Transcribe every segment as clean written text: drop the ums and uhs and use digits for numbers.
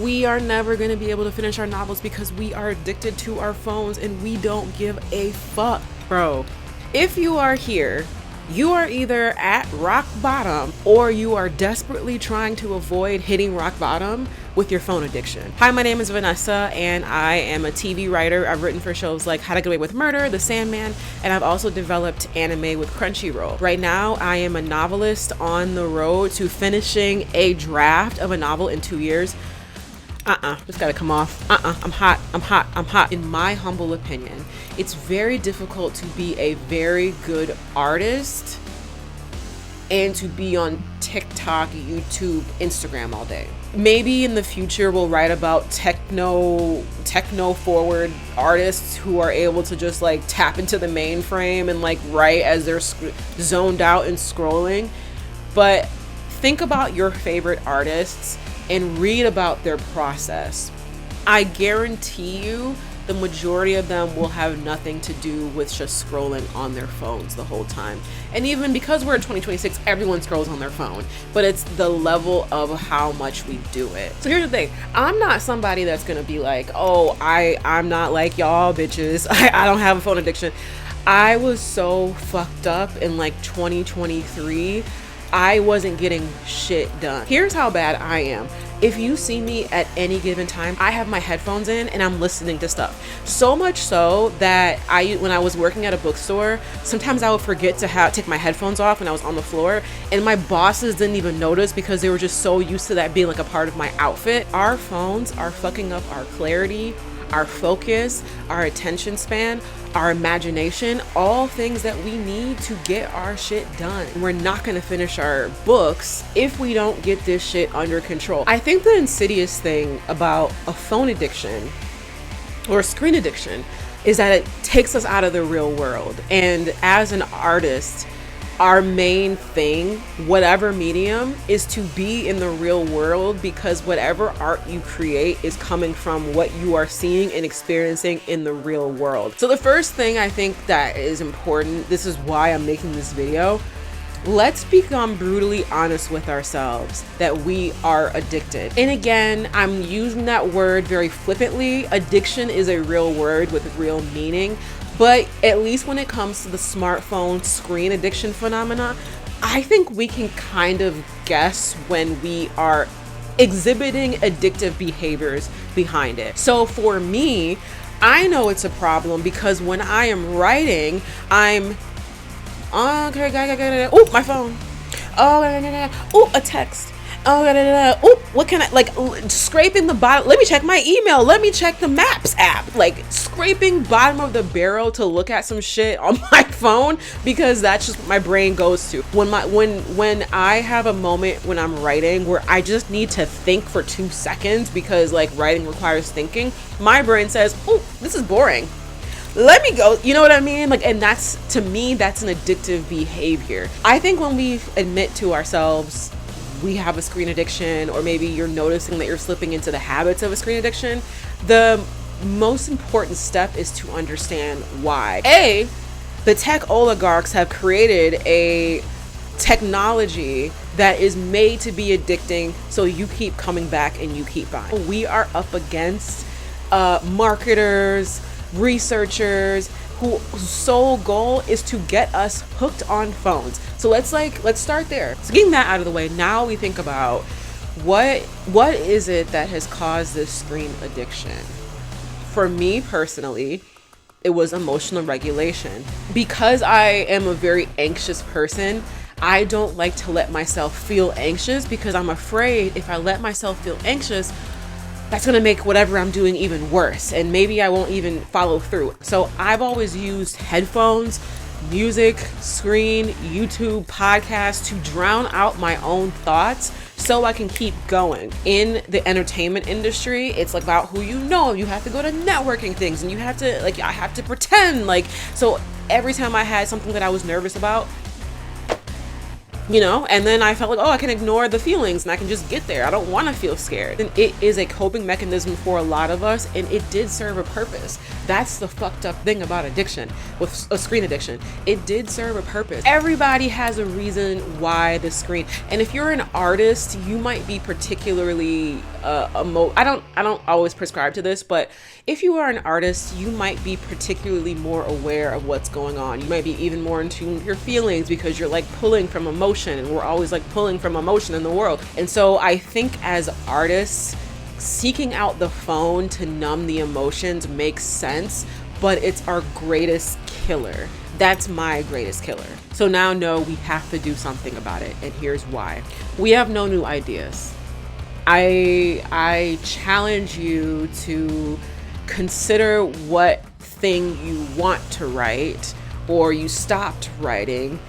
We are never going to be able to finish our novels because we are addicted to our phones and we don't give a fuck, bro. If you are here, you are either at rock bottom or you are desperately trying to avoid hitting rock bottom with your phone addiction. Hi, my name is Vanessa and I am a TV writer. I've written for shows like How to Get Away with Murder, The Sandman, and I've also developed anime with Crunchyroll. Right now, I am a novelist on the road to finishing a draft of a novel in 2 years. Just gotta come off. I'm hot. In my humble opinion, it's very difficult to be a very good artist and to be on TikTok, YouTube, Instagram all day. Maybe in the future we'll write about techno forward artists who are able to just like tap into the mainframe and like write as they're zoned out and scrolling. But think about your favorite artists and read about their process. I guarantee you the majority of them will have nothing to do with just scrolling on their phones the whole time. And even because we're in 2026, everyone scrolls on their phone, but it's the level of how much we do it. So here's the thing, I'm not somebody that's gonna be like, oh, I'm not like y'all bitches. I don't have a phone addiction. I was so fucked up in like 2023. I wasn't getting shit done. Here's how bad I am. If you see me at any given time, I have my headphones in and I'm listening to stuff. So much so that when I was working at a bookstore, sometimes I would forget to take my headphones off when I was on the floor, and my bosses didn't even notice because they were just so used to that being like a part of my outfit. Our phones are fucking up our clarity, our focus, our attention span, our imagination, all things that we need to get our shit done. We're not gonna finish our books if we don't get this shit under control. I think the insidious thing about a phone addiction or a screen addiction is that it takes us out of the real world. And as an artist, our main thing, whatever medium, is to be in the real world, because whatever art you create is coming from what you are seeing and experiencing in the real world. So the first thing I think that is important, this is why I'm making this video, let's become brutally honest with ourselves that we are addicted. And again, I'm using that word very flippantly. Addiction is a real word with real meaning. But at least when it comes to the smartphone screen addiction phenomena, I think we can kind of guess when we are exhibiting addictive behaviors behind it. So for me, I know it's a problem because when I am writing, I'm, okay, oh, my phone. Oh, a text. Oh, what can I, like, scraping the bottom, let me check my email, let me check the Maps app, like scraping bottom of the barrel to look at some shit on my phone, because that's just what my brain goes to. When I have a moment when I'm writing where I just need to think for 2 seconds, because like writing requires thinking, my brain says, oh, this is boring. Let me go. You know what I mean? Like, and that's, to me, that's an addictive behavior. I think when we admit to ourselves we have a screen addiction, or maybe you're noticing that you're slipping into the habits of a screen addiction, the most important step is to understand why. The tech oligarchs have created a technology that is made to be addicting, so you keep coming back and you keep buying. We are up against marketers, researchers, whose sole goal is to get us hooked on phones. So let's start there. So getting that out of the way, now we think about what is it that has caused this screen addiction. For me personally, it was emotional regulation. Because I am a very anxious person, I don't like to let myself feel anxious, because I'm afraid if I let myself feel anxious, that's gonna make whatever I'm doing even worse, and maybe I won't even follow through. So I've always used headphones, music, screen, YouTube, podcasts to drown out my own thoughts so I can keep going. In the entertainment industry, it's like about who you know. You have to go to networking things, and you have to, like, I have to pretend, like, so every time I had something that I was nervous about, you know, and then I felt like, oh, I can ignore the feelings and I can just get there. I don't want to feel scared. And it is a coping mechanism for a lot of us, and it did serve a purpose. That's the fucked up thing about addiction, with a screen addiction. It did serve a purpose. Everybody has a reason why the screen, and if you're an artist, you might be particularly I don't always prescribe to this, but if you are an artist, you might be particularly more aware of what's going on. You might be even more in tune with your feelings because you're like pulling from emotion, and we're always like pulling from emotion in the world. And so I think as artists, seeking out the phone to numb the emotions makes sense, but it's our greatest killer. That's my greatest killer. So now no, we have to do something about it, and here's why. We have no new ideas. I challenge you to consider what thing you want to write or you stopped writing,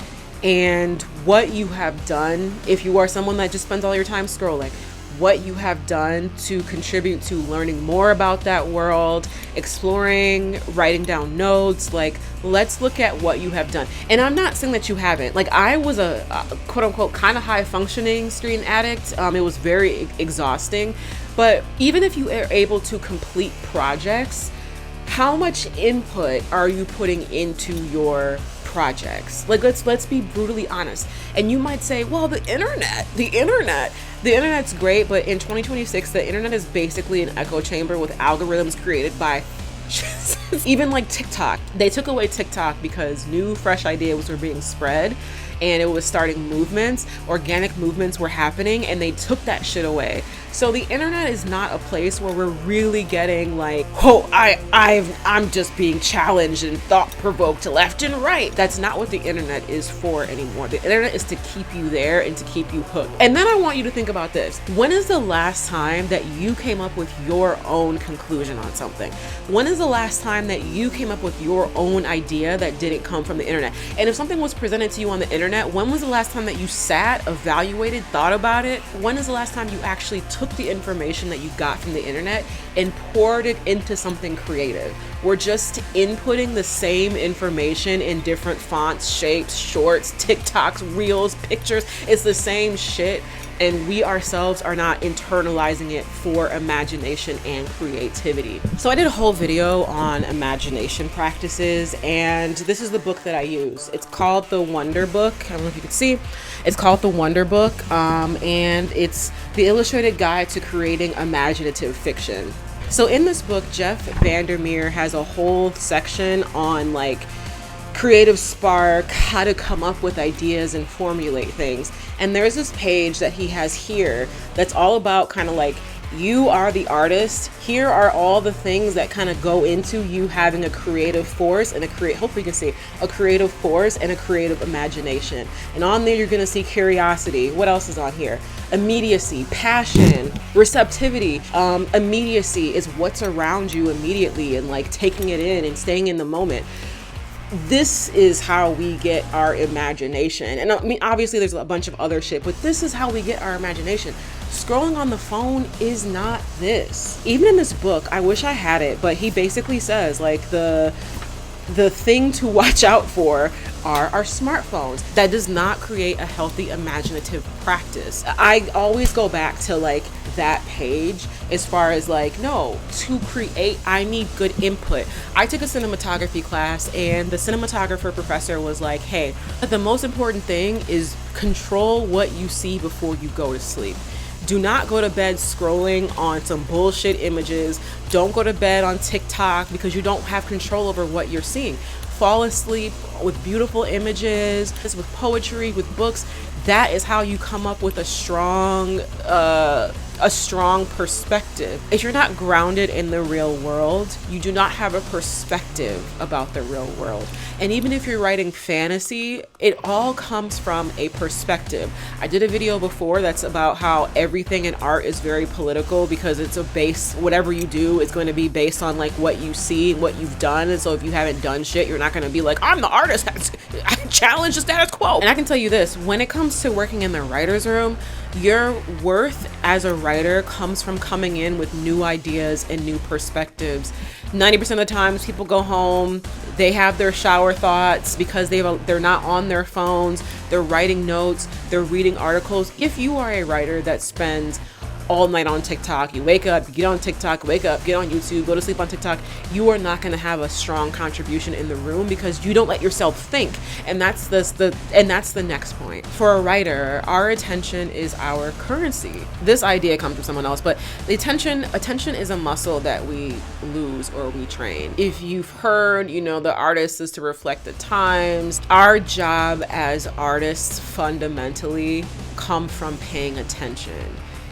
and what you have done. If you are someone that just spends all your time scrolling, what you have done to contribute to learning more about that world, exploring, writing down notes. Like, let's look at what you have done. And I'm not saying that you haven't. Like, I was a quote unquote kind of high functioning screen addict. It was very exhausting. But even if you are able to complete projects, how much input are you putting into your projects? Like, let's be brutally honest. And you might say, well, the internet's great, but in 2026 the internet is basically an echo chamber with algorithms created by even like TikTok. They took away TikTok because new fresh ideas were being spread, and it was starting movements, organic movements were happening, and they took that shit away. So the internet is not a place where we're really getting like, oh, I'm just being challenged and thought provoked to left and right. That's not what the internet is for anymore. The internet is to keep you there and to keep you hooked. And then I want you to think about this. When is the last time that you came up with your own conclusion on something? When is the last time that you came up with your own idea that didn't come from the internet? And if something was presented to you on the internet, when was the last time that you sat, evaluated, thought about it? When is the last time you actually took the information that you got from the internet and poured it into something creative? We're just inputting the same information in different fonts, shapes, shorts, TikToks, reels, pictures. It's the same shit, and we ourselves are not internalizing it for imagination and creativity. So I did a whole video on imagination practices, and this is the book that I use. It's called The Wonder Book. I don't know if you can see. It's called The Wonder Book, and it's the illustrated guide to creating imaginative fiction. So in this book, Jeff Vandermeer has a whole section on like creative spark, how to come up with ideas and formulate things. And there's this page that he has here that's all about kind of like, you are the artist. Here are all the things that kind of go into you having a creative force and hopefully you can see a creative force and a creative imagination. And on there, you're going to see curiosity. What else is on here? Immediacy, passion, receptivity. Immediacy is what's around you immediately and like taking it in and staying in the moment. This is how we get our imagination. And I mean, obviously there's a bunch of other shit, but this is how we get our imagination. Scrolling on the phone is not this. Even in this book, I wish I had it, but he basically says like the thing to watch out for are our smartphones. That does not create a healthy imaginative practice. I always go back to like that page as far as like, no, to create, I need good input. I took a cinematography class and the cinematographer professor was like, hey, the most important thing is control what you see before you go to sleep. Do not go to bed scrolling on some bullshit images. Don't go to bed on TikTok because you don't have control over what you're seeing. Fall asleep with beautiful images, with poetry, with books. That is how you come up with a strong perspective. If you're not grounded in the real world, you do not have a perspective about the real world. And even if you're writing fantasy, it all comes from a perspective. I did a video before that's about how everything in art is very political because it's whatever you do is going to be based on like what you see, what you've done. And so if you haven't done shit, you're not going to be like, I'm the artist that's challenge the status quo. And I can tell you this, when it comes to working in the writer's room, your worth as a writer comes from coming in with new ideas and new perspectives. 90% of the times people go home, they have their shower thoughts because they're not on their phones, they're writing notes, they're reading articles. If you are a writer that spends all night on TikTok. You wake up, you get on TikTok, wake up, get on YouTube, go to sleep on TikTok. You are not going to have a strong contribution in the room because you don't let yourself think. And that's the next point. For a writer, our attention is our currency. This idea comes from someone else, but the attention is a muscle that we lose or we train. If you've heard, the artist is to reflect the times. Our job as artists fundamentally come from paying attention.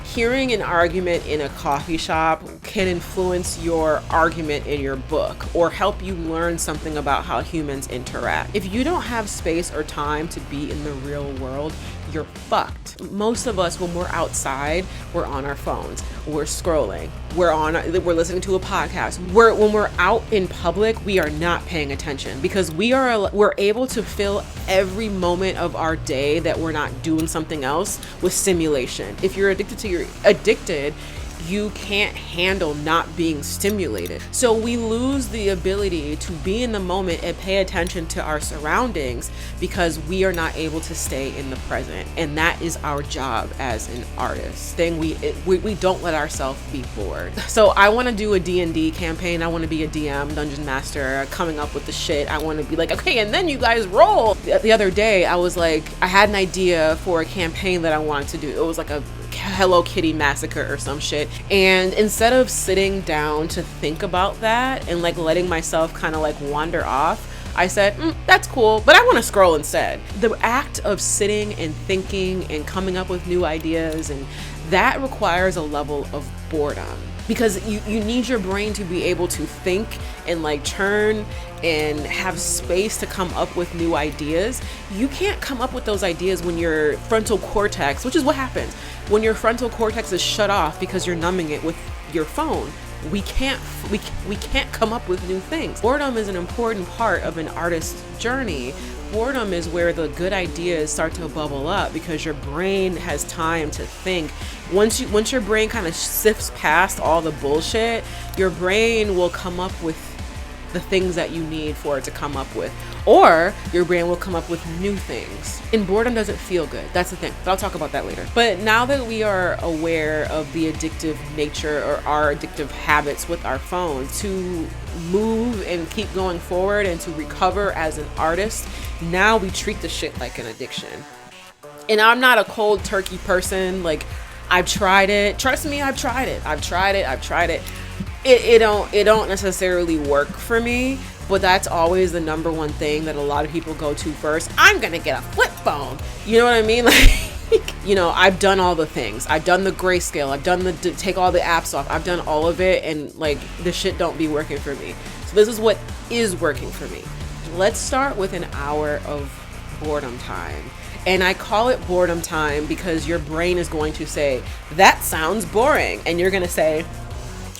Hearing an argument in a coffee shop can influence your argument in your book or help you learn something about how humans interact. If you don't have space or time to be in the real world, you're fucked. Most of us, when we're outside, we're on our phones, we're scrolling, we're listening to a podcast. When we're out in public, we are not paying attention because we're able to fill every moment of our day that we're not doing something else with stimulation. If you're addicted, you can't handle not being stimulated. So we lose the ability to be in the moment and pay attention to our surroundings because we are not able to stay in the present. And that is our job as an artist. We don't let ourselves be bored. So I want to do a D&D campaign. I want to be a DM, Dungeon Master, coming up with the shit. I want to be like, okay, and then you guys roll. The other day, I was like, I had an idea for a campaign that I wanted to do. It was like a Hello Kitty massacre or some shit. And instead of sitting down to think about that and like letting myself kind of like wander off, I said, that's cool, but I want to scroll instead. The act of sitting and thinking and coming up with new ideas, and that requires a level of boredom because you need your brain to be able to think and like turn and have space to come up with new ideas. You can't come up with those ideas when your frontal cortex, which is what happens when your frontal cortex is shut off because you're numbing it with your phone. We can't come up with new things. Boredom is an important part of an artist's journey. Boredom is where the good ideas start to bubble up because your brain has time to think. Once your brain kind of sifts past all the bullshit, your brain will come up with the things that you need for it to come up with, or your brain will come up with new things. And boredom doesn't feel good. That's the thing, but I'll talk about that later. But now that we are aware of the addictive nature or our addictive habits with our phones, to move and keep going forward and to recover as an artist, now we treat the shit like an addiction. And I'm not a cold turkey person. Like, I've tried it. Trust me, I've tried it. It don't necessarily work for me, but that's always the number one thing that a lot of people go to first. I'm gonna get a flip phone. You know what I mean? Like, I've done all the things. I've done the grayscale. I've done the take all the apps off. I've done all of it, and like the shit don't be working for me. So this is what is working for me. Let's start with an hour of boredom time. And I call it boredom time because your brain is going to say, that sounds boring. And you're gonna say,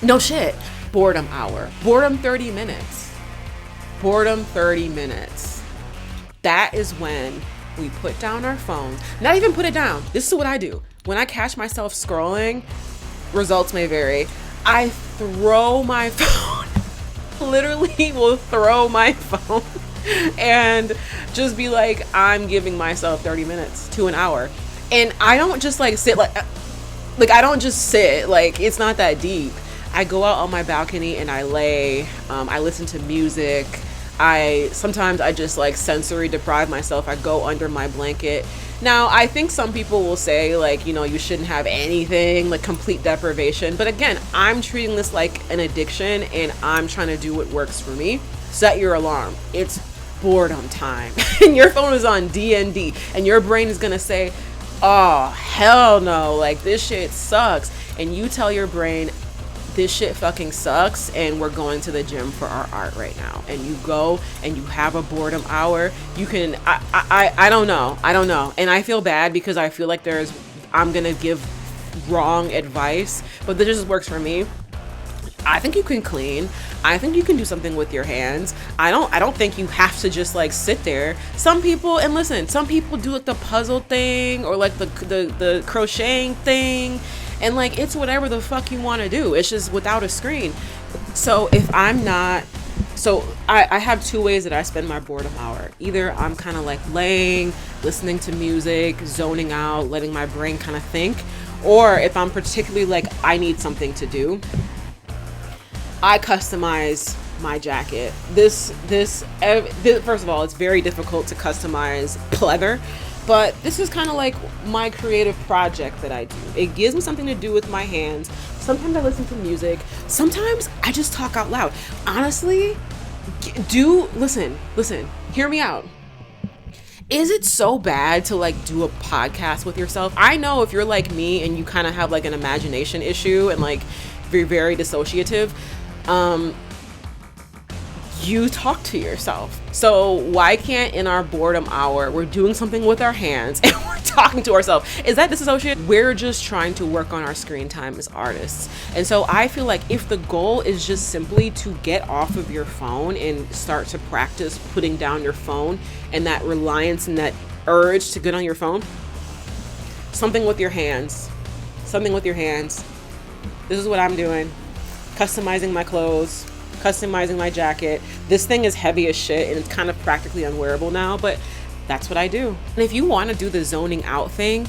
no shit, boredom hour, boredom 30 minutes, boredom 30 minutes. That is when we put down our phones, not even put it down. This is what I do. When I catch myself scrolling, results may vary. I throw my phone, literally will throw my phone and just be like, I'm giving myself 30 minutes to an hour. And I don't just like sit like I don't just sit, like it's not that deep. I go out on my balcony and I lay, I listen to music. Sometimes I just like sensory deprive myself. I go under my blanket. Now, I think some people will say like, you shouldn't have anything, like complete deprivation. But again, I'm treating this like an addiction and I'm trying to do what works for me. Set your alarm. It's boredom time. And your phone is on D&D and your brain is going to say, oh, hell no, like this shit sucks. And you tell your brain, this shit fucking sucks and we're going to the gym for our art right now. And you go and you have a boredom hour. You can, I don't know. And I feel bad because I feel like I'm going to give wrong advice, but this just works for me. I think you can clean. I think you can do something with your hands. I don't think you have to just like sit there. Some people do like the puzzle thing or like the crocheting thing. And like, it's whatever the fuck you want to do. It's just without a screen. So I have two ways that I spend my boredom hour. Either I'm kind of like laying, listening to music, zoning out, letting my brain kind of think, Or if I'm particularly like, I need something to do, I customize my jacket. This first of all, it's very difficult to customize pleather, but this is kind of like my creative project that I do. It gives me something to do with my hands. Sometimes I listen to music. Sometimes I just talk out loud. Honestly, listen, hear me out. Is it so bad to like do a podcast with yourself? I know if you're like me and you kind of have like an imagination issue and like very, very dissociative, you talk to yourself. So why can't in our boredom hour, we're doing something with our hands and we're talking to ourselves? Is that dissociative? We're just trying to work on our screen time as artists. And so I feel like if the goal is just simply to get off of your phone and start to practice putting down your phone and that reliance and that urge to get on your phone, something with your hands. This is what I'm doing. Customizing my clothes, customizing my jacket. This thing is heavy as shit and it's kind of practically unwearable now, but that's what I do. And if you want to do the zoning out thing,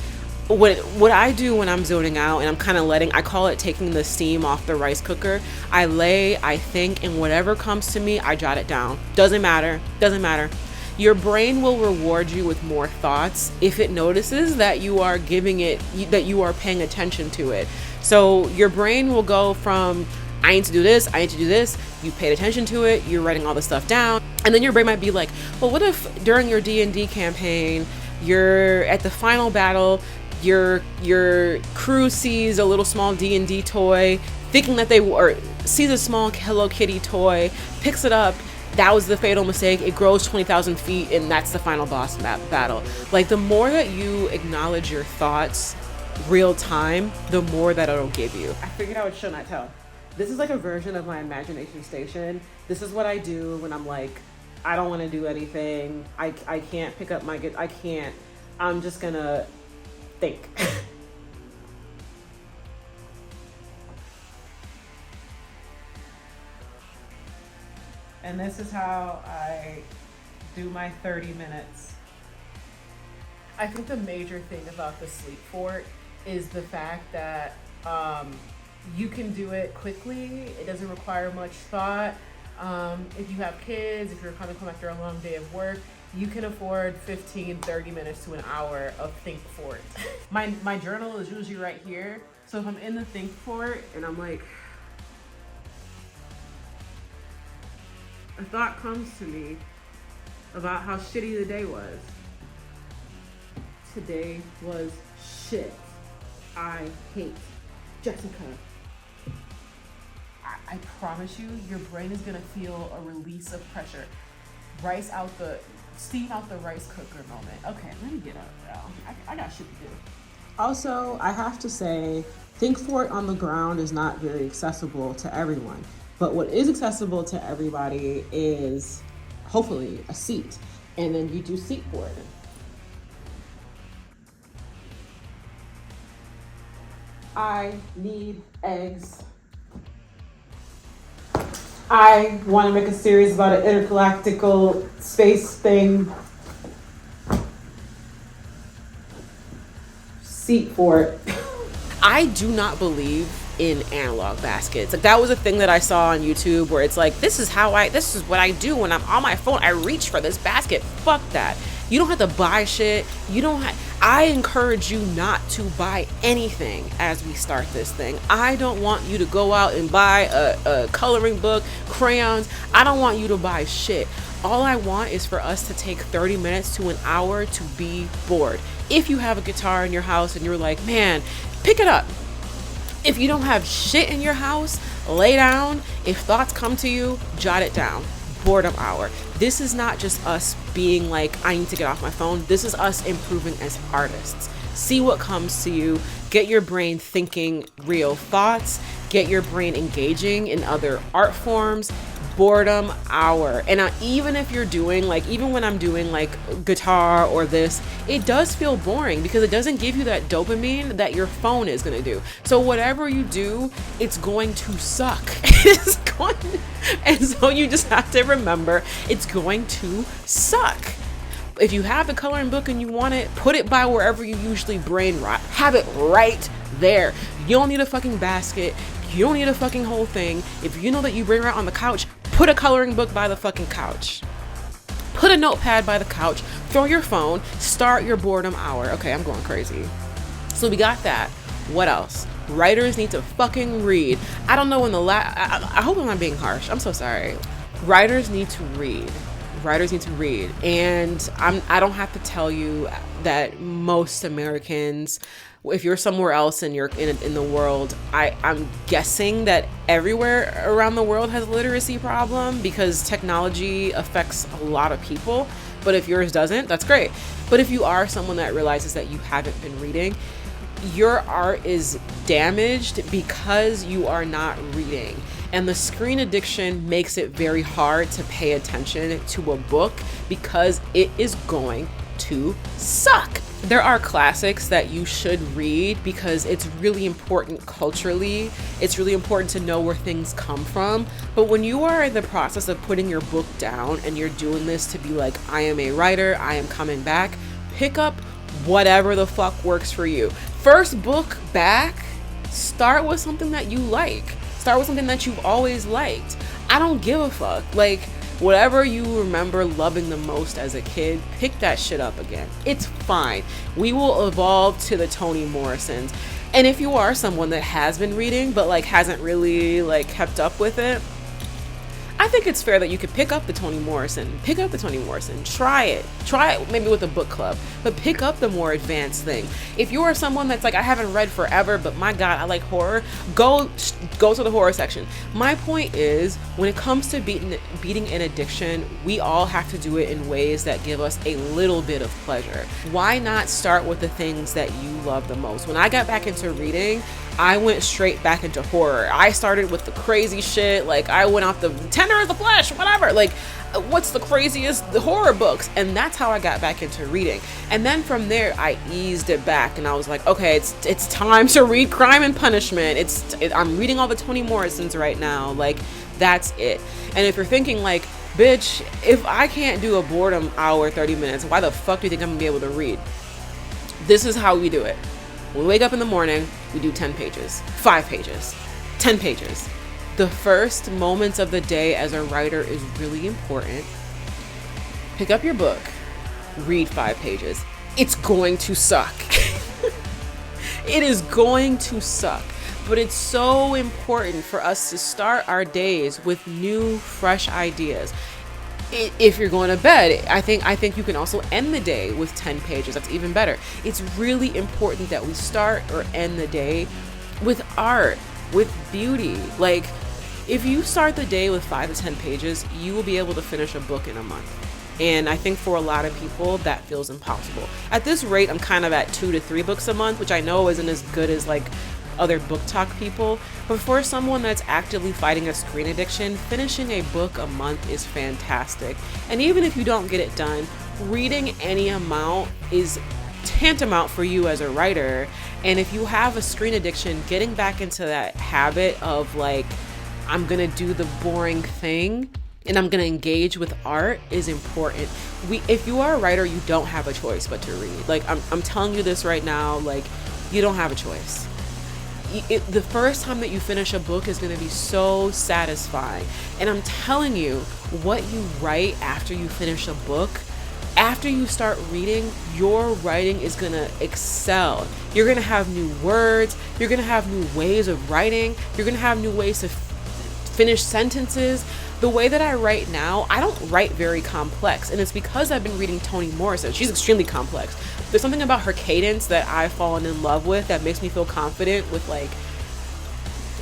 what I do when I'm zoning out and I'm kind of I call it taking the steam off the rice cooker. I think, and whatever comes to me, I jot it down. Doesn't matter. Your brain will reward you with more thoughts if it notices that you are that you are paying attention to it. So your brain will go from, I need to do this, you paid attention to it, you're writing all the stuff down, and then your brain might be like, well, what if during your D&D campaign, you're at the final battle, your crew sees a little small D&D toy, thinking that sees a small Hello Kitty toy, picks it up, that was the fatal mistake, it grows 20,000 feet, and that's the final boss battle. Like, the more that you acknowledge your thoughts real time, the more that it'll give you. I figured I would show not tell. This is like a version of my imagination station. This is what I do when I'm like, I don't want to do anything. I can't pick up my guitar. I can't. I'm just gonna think. And this is how I do my 30 minutes. I think the major thing about the sleep fort is the fact that you can do it quickly. It doesn't require much thought. If you have kids, if you're coming home after a long day of work, you can afford 15, 30 minutes to an hour of think fort. My journal is usually right here. So if I'm in the think fort and I'm like, a thought comes to me about how shitty the day was. Today was shit. I hate Jessica. I promise you, your brain is gonna feel a release of pressure. Steam out the rice cooker moment. Okay, let me get up, y'all. I got shit to do. Also, I have to say, think fort on the ground is not very accessible to everyone. But what is accessible to everybody is, hopefully, a seat. And then you do seat fort. I need eggs. I want to make a series about an intergalactical space thing. Seat fort. I do not believe in analog baskets. Like, that was a thing that I saw on YouTube where it's like, this is what I do when I'm on my phone. I reach for this basket. Fuck that. You don't have to buy shit. I encourage you not to buy anything as we start this thing. I don't want you to go out and buy a coloring book, crayons. I don't want you to buy shit. All I want is for us to take 30 minutes to an hour to be bored. If you have a guitar in your house and you're like, man, pick it up. If you don't have shit in your house, lay down. If thoughts come to you, jot it down. Boredom hour. This is not just us being like, I need to get off my phone. This is us improving as artists. See what comes to you. Get your brain thinking real thoughts. Get your brain engaging in other art forms. Boredom hour. And even if you're doing even when I'm doing guitar or this, it does feel boring because it doesn't give you that dopamine that your phone is going to do. So whatever you do, it's going to suck. And so you just have to remember it's going to suck. If you have the coloring book and you want it, put it by wherever you usually brain rot. Have it right there. You don't need a fucking basket. You don't need a fucking whole thing. If you know that you bring around on the couch, put a coloring book by the fucking couch. Put a notepad by the couch. Throw your phone. Start your boredom hour. Okay, I'm going crazy. So we got that. What else? Writers need to fucking read. I don't know when the I hope I'm not being harsh. I'm so sorry. Writers need to read. Writers need to read. And I don't have to tell you that most Americans, if you're somewhere else and you're in the world, I'm guessing that everywhere around the world has a literacy problem because technology affects a lot of people. But if yours doesn't, that's great. But if you are someone that realizes that you haven't been reading, your art is damaged because you are not reading. And the screen addiction makes it very hard to pay attention to a book because it is going to suck. There are classics that you should read because it's really important culturally. It's really important to know where things come from. But when you are in the process of putting your book down and you're doing this to be like, I am a writer, I am coming back, pick up whatever the fuck works for you. First book back, start with something that you like. Start with something that you've always liked. I don't give a fuck. Like, whatever you remember loving the most as a kid, pick that shit up again. It's fine. We will evolve to the Toni Morrisons. And if you are someone that has been reading but like hasn't really like kept up with it, I think it's fair that you could pick up the Toni Morrison. Pick up the Toni Morrison. Try it maybe with a book club, but pick up the more advanced thing. If you are someone that's like, I haven't read forever, but my God, I like horror, go to the horror section. My point is, when it comes to beating an addiction, we all have to do it in ways that give us a little bit of pleasure. Why not start with the things that you love the most? When I got back into reading, I went straight back into horror. I started with the crazy shit. Like, I went off the Tender as the Flesh, whatever. Like, what's the craziest horror books? And that's how I got back into reading. And then from there, I eased it back. And I was like, okay, it's time to read Crime and Punishment. I'm reading all the Toni Morrisons right now. Like, that's it. And if you're thinking like, bitch, if I can't do a boredom hour, 30 minutes, why the fuck do you think I'm gonna be able to read? This is how we do it. We wake up in the morning, we do 10 pages, 5 pages, 10 pages. The first moments of the day as a writer is really important. Pick up your book, read 5 pages. It's going to suck. It is going to suck. But it's so important for us to start our days with new, fresh ideas. If you're going to bed, I think you can also end the day with 10 pages. That's even better. It's really important that we start or end the day with art, with beauty. Like, if you start the day with 5 to 10 pages, you will be able to finish a book in a month. And I think for a lot of people, that feels impossible. At this rate, I'm kind of at 2 to 3 books a month, which I know isn't as good as like other book talk people, but for someone that's actively fighting a screen addiction, finishing a book a month is fantastic. And even if you don't get it done, reading any amount is tantamount for you as a writer. And if you have a screen addiction, getting back into that habit of like, I'm gonna do the boring thing and I'm gonna engage with art is important. If you are a writer, you don't have a choice but to read. Like, I'm telling you this right now, like, you don't have a choice. The first time that you finish a book is going to be so satisfying. And I'm telling you, what you write after you finish a book, after you start reading, your writing is going to excel. You're going to have new words. You're going to have new ways of writing. You're going to have new ways to finish sentences. The way that I write now, I don't write very complex, and it's because I've been reading Toni Morrison. She's extremely complex. There's something about her cadence that I've fallen in love with that makes me feel confident with, like,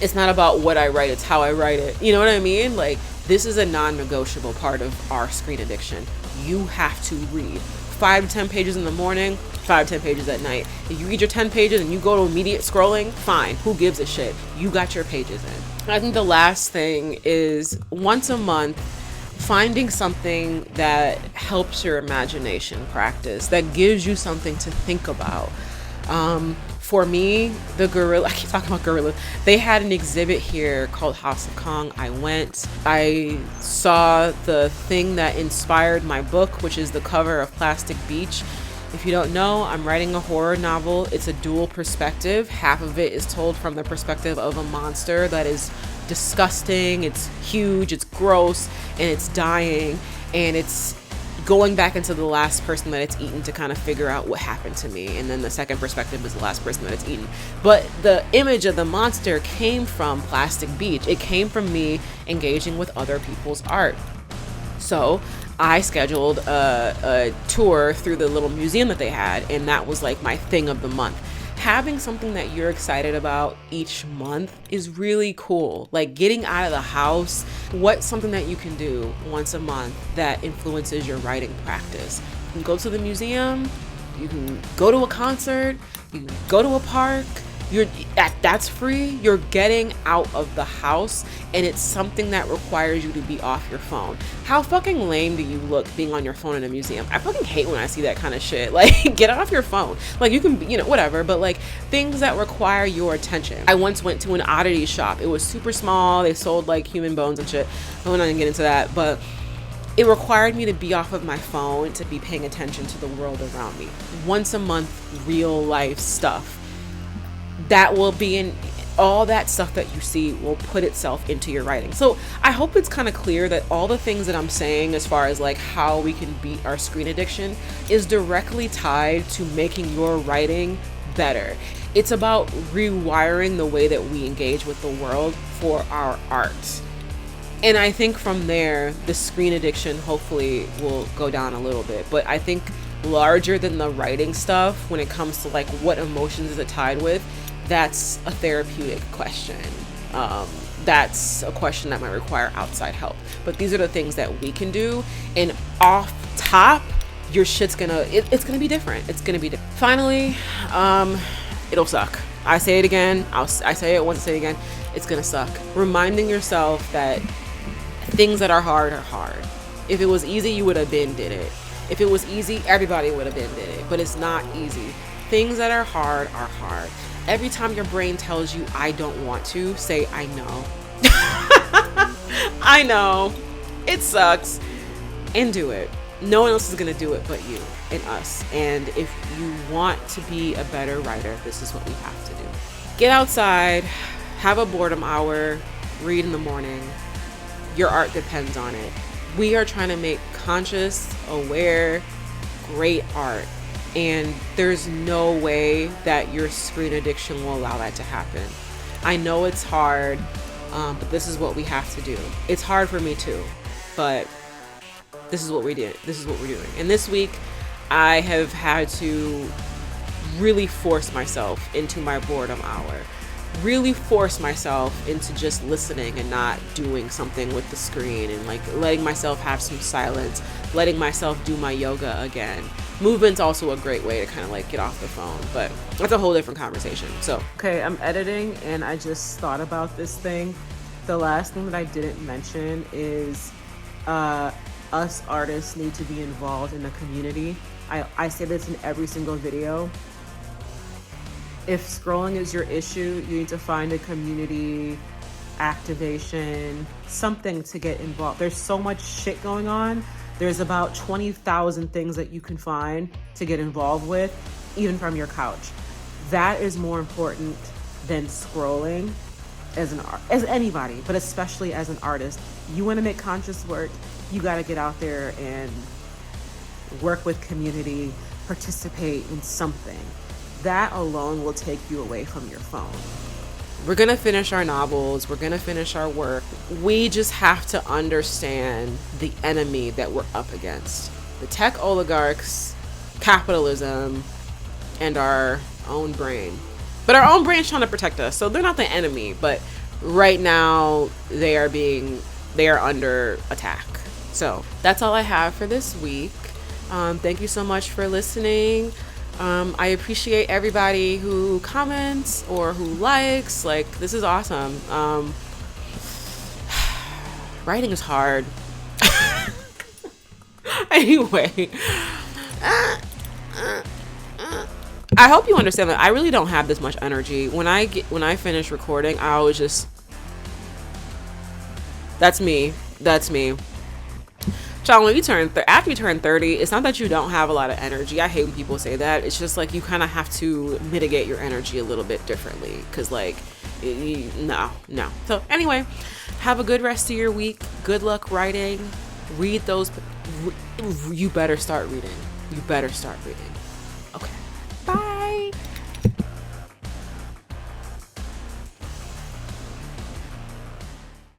it's not about what I write, it's how I write it. You know what I mean? Like, this is a non-negotiable part of our screen addiction. You have to read 5 to 10 pages in the morning, 5 to 10 pages at night. If you read your 10 pages and you go to immediate scrolling, fine. Who gives a shit? You got your pages in. I think the last thing is, once a month, finding something that helps your imagination practice, that gives you something to think about. For me, the gorilla, I keep talking about gorillas. They had an exhibit here called House of Kong. I went, I saw the thing that inspired my book, which is the cover of Plastic Beach. If you don't know, I'm writing a horror novel. It's a dual perspective. Half of it is told from the perspective of a monster that is disgusting, it's huge, it's gross, and it's dying, and it's going back into the last person that it's eaten to kind of figure out what happened to me. And then the second perspective is the last person that it's eaten. But the image of the monster came from Plastic Beach. It came from me engaging with other people's art. So I scheduled a tour through the little museum that they had, and that was like my thing of the month. Having something that you're excited about each month is really cool. Like getting out of the house, what's something that you can do once a month that influences your writing practice? You can go to the museum, you can go to a concert, you can go to a park. That's free. You're getting out of the house, and it's something that requires you to be off your phone. How fucking lame do you look being on your phone in a museum? I fucking hate when I see that kind of shit. Like, get off your phone. Like, you can, whatever, but like things that require your attention. I once went to an oddity shop. It was super small. They sold like human bones and shit. I'm not gonna get into that, but it required me to be off of my phone, to be paying attention to the world around me. Once a month, real life stuff. That will be in all that stuff that you see will put itself into your writing. So I hope it's kind of clear that all the things that I'm saying as far as like how we can beat our screen addiction is directly tied to making your writing better. It's about rewiring the way that we engage with the world for our art. And I think from there, the screen addiction hopefully will go down a little bit. But I think larger than the writing stuff, when it comes to like what emotions is it tied with, that's a therapeutic question. That's a question that might require outside help. But these are the things that we can do. And off top, your shit's it's gonna be different. It's gonna be different. Finally, it'll suck. I say it again. I say it once, I say it again. It's gonna suck. Reminding yourself that things that are hard are hard. If it was easy, you would have been did it. If it was easy, everybody would have been did it. But it's not easy. Things that are hard are hard. Every time your brain tells you, I don't want to, say, I know. I know. It sucks. And do it. No one else is going to do it but you and us. And if you want to be a better writer, this is what we have to do. Get outside, have a boredom hour, read in the morning. Your art depends on it. We are trying to make conscious, aware, great art. And there's no way that your screen addiction will allow that to happen. I know it's hard, but this is what we have to do. It's hard for me too, but this is what we did. This is what we're doing. And this week, I have had to really force myself into my boredom hour. Really force myself into just listening and not doing something with the screen, and like letting myself have some silence, letting myself do my yoga again. Movement's also a great way to kind of like get off the phone, but that's a whole different conversation. So, okay, I'm editing and I just thought about this thing. The last thing that I didn't mention is us artists need to be involved in the community. I say this in every single video. If scrolling is your issue, you need to find a community activation, something to get involved. There's so much shit going on. There's about 20,000 things that you can find to get involved with, even from your couch. That is more important than scrolling as anybody, but especially as an artist. You want to make conscious work, you got to get out there and work with community, participate in something. That alone will take you away from your phone. We're going to finish our novels. We're going to finish our work. We just have to understand the enemy that we're up against. The tech oligarchs, capitalism, and our own brain. But our own brain's trying to protect us. So they're not the enemy, but right now they are under attack. So that's all I have for this week. Thank you so much for listening. I appreciate everybody who comments or who likes. Like, this is awesome. Writing is hard. Anyway, I hope you understand that I really don't have this much energy. When I finish recording, I always just, that's me. Child, when you after you turn 30, it's not that you don't have a lot of energy. I hate when people say that. It's just like you kind of have to mitigate your energy a little bit differently. Because, like, no. So, anyway, have a good rest of your week. Good luck writing. Read those. You better start reading. Okay.